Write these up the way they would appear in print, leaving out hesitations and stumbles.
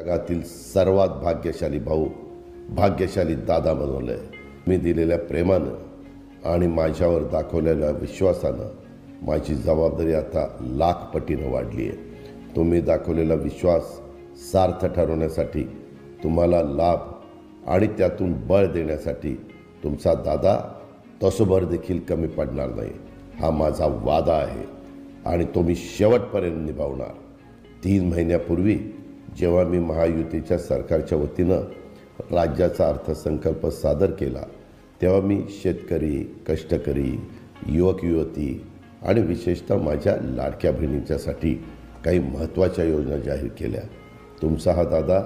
जगातील सर्वात भाग्यशाली भाऊ, भाग्यशाली दादा बनवलंय। मी दिलेल्या प्रेमानं आणि माझ्यावर दाखवलेल्या विश्वासानं माझी जबाबदारी आता लाख पटीनं वाढली आहे। तुम्ही दाखवलेला विश्वास सार्थ ठरवण्यासाठी, तुम्हाला लाभ आणि त्यातून बळ देण्यासाठी तुमचा दादा तसोभर देखील कमी पडणार नाही, हा माझा वादा आहे आणि तो मी शेवटपर्यंत निभावणार। 3 महिन्यापूर्वी जेव्हा मी महायुतीच्या सरकारच्या वतीनं राज्याचा अर्थसंकल्प सादर केला, तेव्हा मी शेतकरी, कष्टकरी, युवक युवती आणि विशेषतः माझ्या लाडक्या बहिणींच्यासाठी काही महत्त्वाच्या योजना जाहीर केल्या। तुमचा हा दादा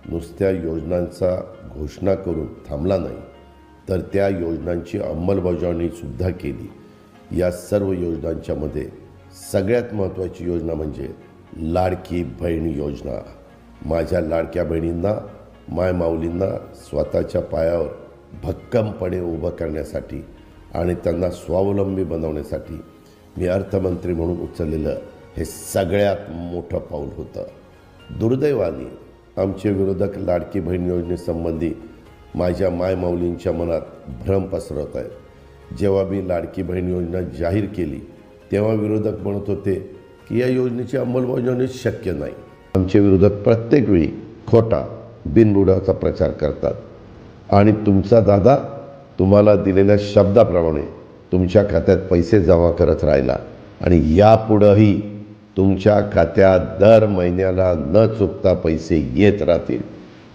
नुसत्या योजनांचा घोषणा करून थांबला नाही, तर त्या योजनांची अंमलबजावणीसुद्धा केली। या सर्व योजनांच्यामध्ये सगळ्यात महत्त्वाची योजना म्हणजे लाडकी बहीण योजना। माझ्या लाडक्या बहिणींना, मायमाऊलींना स्वतःच्या पायावर भक्कमपणे उभं करण्यासाठी आणि त्यांना स्वावलंबी बनवण्यासाठी मी अर्थमंत्री म्हणून उचललेलं हे सगळ्यात मोठं पाऊल होतं। दुर्दैवाने आमचे विरोधक लाडकी बहीण योजनेसंबंधी माझ्या मायमाऊलींच्या मनात भ्रम पसरवत आहेत। जेव्हा मी लाडकी बहीण योजना जाहीर केली, तेव्हा विरोधक म्हणत होते की या योजनेची अंमलबजावणी शक्य नाही। आमचे विरोधक प्रत्येक वेळी खोटा, बिनबुडाचा प्रचार करतात आणि तुमचा दादा तुम्हाला दिलेल्या शब्दाप्रमाणे तुमच्या खात्यात पैसे जमा करत राहिला आणि यापुढेही तुमच्या खात्यात दर महिन्याला न चुकता पैसे येत राहतील।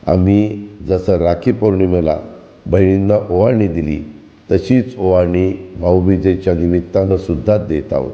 आम्ही जसं राखी पौर्णिमेला बहिणींना ओवाळणी दिली, तशीच ओवाळणी भाऊबीजेच्या निमित्तानं सुद्धा देत आहोत।